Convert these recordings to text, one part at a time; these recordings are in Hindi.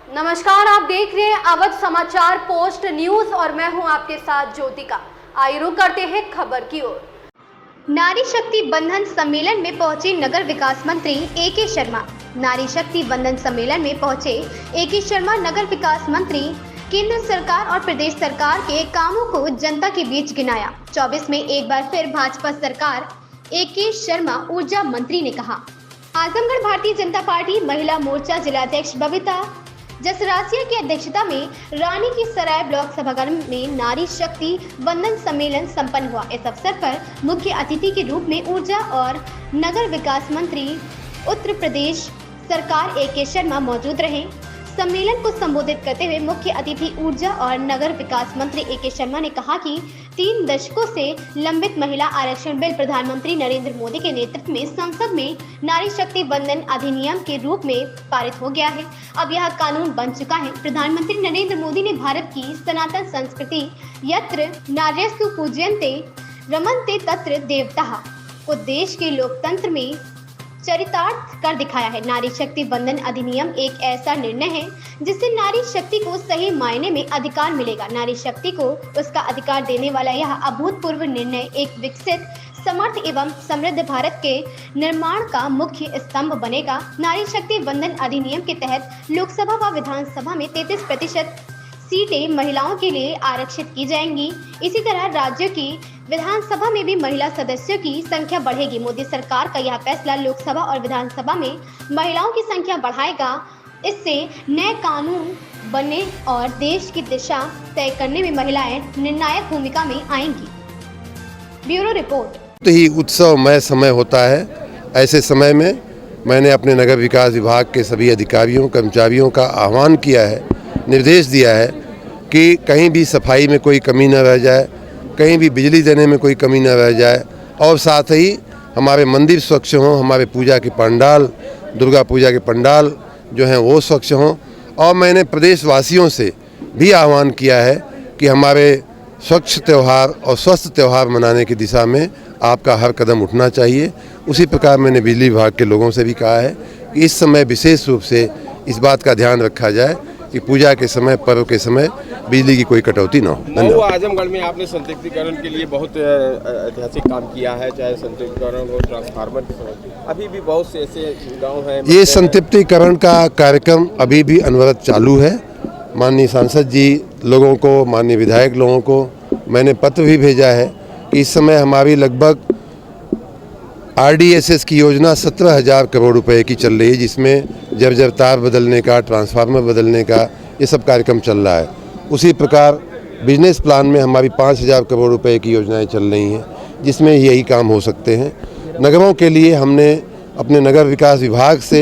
नमस्कार, आप देख रहे हैं अवध समाचार पोस्ट न्यूज और मैं हूं आपके साथ ज्योतिका। आइए रुक करते हैं खबर की ओर। नारी शक्ति बंधन सम्मेलन में पहुंचे नगर विकास मंत्री ए.के. शर्मा। नारी शक्ति बंधन सम्मेलन में पहुंचे ए.के. शर्मा नगर विकास मंत्री केंद्र सरकार और प्रदेश सरकार के कामों को जनता के बीच गिनाया। 24 में एक बार फिर भाजपा सरकार, ए.के. शर्मा ऊर्जा मंत्री ने कहा। आजमगढ़ भारतीय जनता पार्टी महिला मोर्चा जिलाध्यक्ष बबीता जसरासिया की अध्यक्षता में रानी की सराय ब्लॉक सभागार में नारी शक्ति बंधन सम्मेलन संपन्न हुआ। इस अवसर पर मुख्य अतिथि के रूप में ऊर्जा और नगर विकास मंत्री उत्तर प्रदेश सरकार ए.के. शर्मा मौजूद रहे। सम्मेलन को संबोधित करते हुए मुख्य अतिथि ऊर्जा और नगर विकास मंत्री ए.के. शर्मा ने कहा कि 3 दशकों से लंबित महिला आरक्षण बिल प्रधानमंत्री नरेंद्र मोदी के नेतृत्व में संसद में नारी शक्ति बंधन अधिनियम के रूप में पारित हो गया है। अब यह कानून बन चुका है। प्रधानमंत्री नरेंद्र मोदी ने भारत की सनातन संस्कृति यत्र नार्यस्तु पूज्यन्ते रमन्ते तत्र देवताः को देश के लोकतंत्र में चरितार्थ कर दिखाया है। नारी शक्ति बंधन अधिनियम एक ऐसा निर्णय है जिससे नारी शक्ति को सही मायने में अधिकार मिलेगा। नारी शक्ति को उसका अधिकार देने वाला यह अभूतपूर्व निर्णय एक विकसित, समर्थ एवं समृद्ध भारत के निर्माण का मुख्य स्तंभ बनेगा। नारी शक्ति बंधन अधिनियम के तहत लोकसभा व विधानसभा में 33% सीटें महिलाओं के लिए आरक्षित की जाएंगी। इसी तरह राज्यों की विधानसभा में भी महिला सदस्यों की संख्या बढ़ेगी। मोदी सरकार का यह फैसला लोकसभा और विधानसभा में महिलाओं की संख्या बढ़ाएगा। इससे नए कानून बनने और देश की दिशा तय करने में महिलाएं निर्णायक भूमिका में आएंगी। Bureau report. तो ही उत्सवमय समय होता है। ऐसे समय में मैंने अपने नगर विकास विभाग के सभी अधिकारियों कर्मचारियों का आह्वान किया है, निर्देश दिया है कि कहीं भी सफाई में कोई कमी न रह जाए, कहीं भी बिजली देने में कोई कमी न रह जाए और साथ ही हमारे मंदिर स्वच्छ हों, हमारे पूजा के पंडाल, दुर्गा पूजा के पंडाल जो हैं वो स्वच्छ हों। और मैंने प्रदेशवासियों से भी आह्वान किया है कि हमारे स्वच्छ त्यौहार और स्वस्थ त्यौहार मनाने की दिशा में आपका हर कदम उठना चाहिए। उसी प्रकार मैंने बिजली विभाग के लोगों से भी कहा है कि इस समय विशेष रूप से इस बात का ध्यान रखा जाए कि पूजा के समय, पर्व के समय बिजली की कोई कटौती न हो। आजमगढ़ में आपने संतृप्तिकरण के लिए बहुत ऐतिहासिक काम किया है, चाहे संतृप्तिकरण हो, ट्रांसफार्मर की समस्या, अभी भी बहुत से ऐसे गांव हैं। ये संतृप्तिकरण का कार्यक्रम अभी भी अनवरत चालू है। माननीय सांसद जी लोगों को, माननीय विधायक लोगों को मैंने पत्र भी भेजा है कि इस समय हमारी लगभग RDSS की योजना 17,000 करोड़ रुपए की चल रही है, जिसमें जर्जर तार बदलने का, ट्रांसफार्मर बदलने का ये सब कार्यक्रम चल रहा है। उसी प्रकार बिजनेस प्लान में हमारी 5,000 करोड़ रुपए की योजनाएं चल रही हैं, जिसमें यही काम हो सकते हैं। नगरों के लिए हमने अपने नगर विकास विभाग से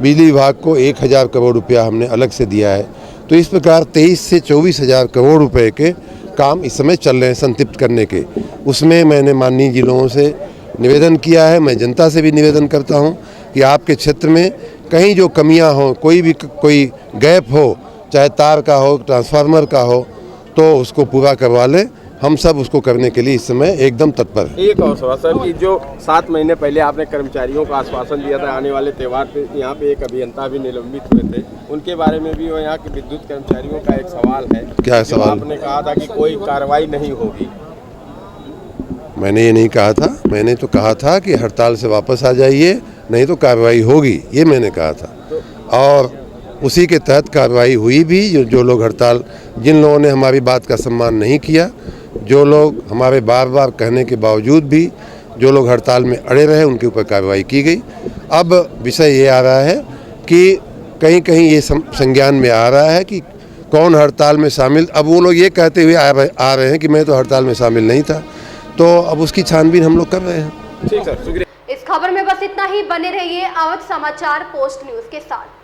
बिजली विभाग को 1,000 करोड़ रुपया हमने अलग से दिया है। तो इस प्रकार 23 से 24,000 करोड़ रुपए के काम इस समय चल रहे हैं संतृप्त करने के। उसमें मैंने माननीय जिलों से निवेदन किया है, मैं जनता से भी निवेदन करता हूं कि आपके क्षेत्र में कहीं जो कमियां हो, कोई गैप हो, चाहे तार का हो, ट्रांसफार्मर का हो, तो उसको पूरा करवा लें। हम सब उसको करने के लिए इस समय एकदम तत्पर हैं। एक और सवाल सर, कि जो 7 महीने पहले आपने कर्मचारियों को आश्वासन दिया था आने वाले त्यौहार पे यहाँ पे एक अभियंता भी निलंबित हुए थे, उनके बारे में भी यहाँ के विद्युत कर्मचारियों का एक सवाल है। क्या सवाल? आपने कहा था कि कोई कार्रवाई नहीं होगी। मैंने ये नहीं कहा था। मैंने तो कहा था कि हड़ताल से वापस आ जाइए, नहीं तो कार्रवाई होगी, ये मैंने कहा था। और उसी के तहत कार्रवाई हुई भी। जो लोग हड़ताल, जिन लोगों ने हमारी बात का सम्मान नहीं किया, जो लोग हमारे बार बार कहने के बावजूद भी जो लोग हड़ताल में अड़े रहे, उनके ऊपर कार्रवाई की गई। अब विषय ये आ रहा है कि कहीं कहीं ये संज्ञान में आ रहा है कि कौन हड़ताल में शामिल। अब वो लोग ये कहते हुए आ रहे हैं कि मैं तो हड़ताल में शामिल नहीं था। तो अब उसकी छानबीन हम लोग कर रहे हैं। ठीक सर, शुक्रिया। इस खबर में बस इतना ही। बने रहिए अवध समाचार पोस्ट न्यूज के साथ।